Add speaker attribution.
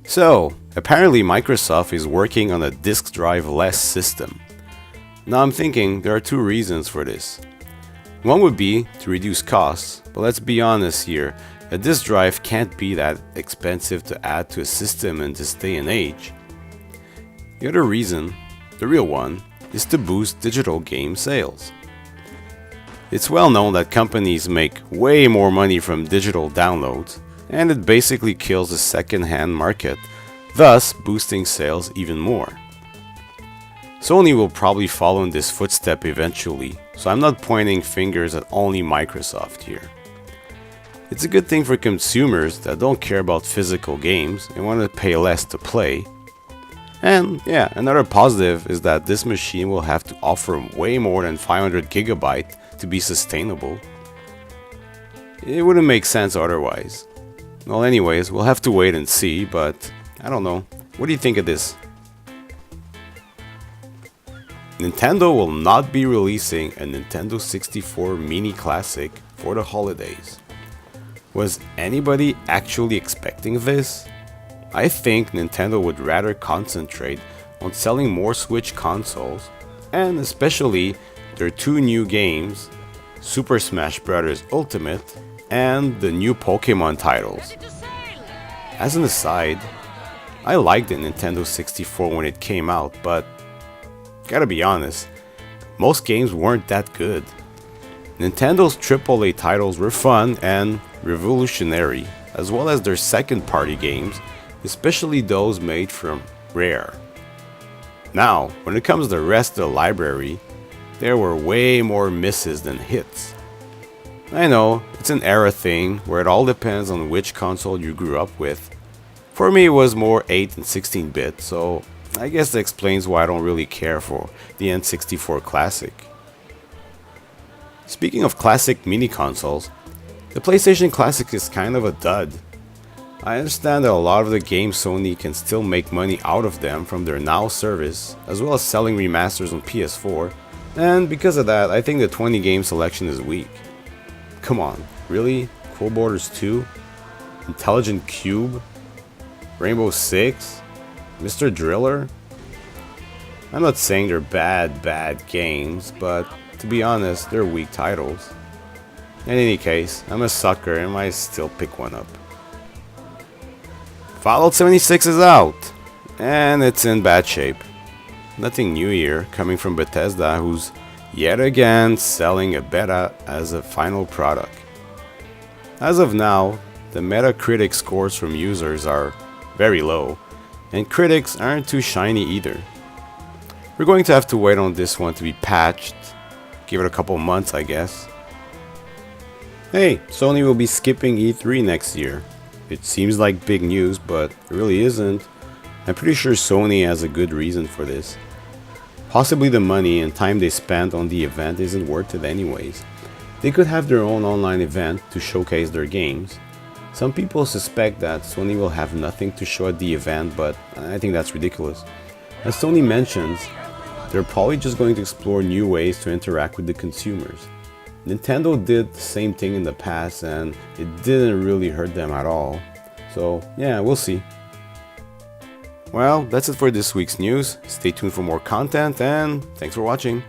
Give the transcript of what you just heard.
Speaker 1: So, apparently Microsoft is working on a disk drive-less system. Now I'm thinking there are two reasons for this. One would be to reduce costs, but let's be honest here, a disk drive can't be that expensive to add to a system in this day and age. The other reason, the real one, is to boost digital game sales. It's well known that companies make way more money from digital downloads, and it basically kills the second-hand market, thus boosting sales even more. Sony will probably follow in this footstep eventually, so I'm not pointing fingers at only Microsoft here. It's a good thing for consumers that don't care about physical games and want to pay less to play. And yeah, another positive is that this machine will have to offer way more than 500 GB to be sustainable. It wouldn't make sense otherwise. Well, anyways, we'll have to wait and see, but I don't know. What do you think of this? Nintendo will not be releasing a Nintendo 64 Mini Classic for the holidays. Was anybody actually expecting this? I think Nintendo would rather concentrate on selling more Switch consoles, and especially their two new games, Super Smash Bros. Ultimate and the new Pokemon titles. As an aside, I liked the Nintendo 64 when it came out, but gotta be honest, most games weren't that good. Nintendo's AAA titles were fun and revolutionary, as well as their second-party games, especially those made from Rare. Now, when it comes to the rest of the library, there were way more misses than hits. I know, it's an era thing where it all depends on which console you grew up with. For me it was more 8 and 16-bit, so I guess that explains why I don't really care for the N64 Classic. Speaking of classic mini consoles, the PlayStation Classic is kind of a dud. I understand that a lot of the games Sony can still make money out of them from their Now service, as well as selling remasters on PS4, and because of that, I think the 20 game selection is weak. Come on, really? Cool Borders 2? Intelligent Cube? Rainbow Six? Mr. Driller? I'm not saying they're bad games, but to be honest, they're weak titles. In any case, I'm a sucker and might still pick one up. Fallout 76 is out, and it's in bad shape. Nothing new here, coming from Bethesda, who's yet again selling a beta as a final product. As of now, the Metacritic scores from users are very low, and critics aren't too shiny either. We're going to have to wait on this one to be patched, give it a couple months I guess. Hey, Sony will be skipping E3 next year. It seems like big news, but it really isn't. I'm pretty sure Sony has a good reason for this. Possibly the money and time they spent on the event isn't worth it anyways. They could have their own online event to showcase their games. Some people suspect that Sony will have nothing to show at the event, but I think that's ridiculous. As Sony mentions, they're probably just going to explore new ways to interact with the consumers. Nintendo did the same thing in the past and it didn't really hurt them at all. So yeah, we'll see. Well, that's it for this week's news. Stay tuned for more content and thanks for watching.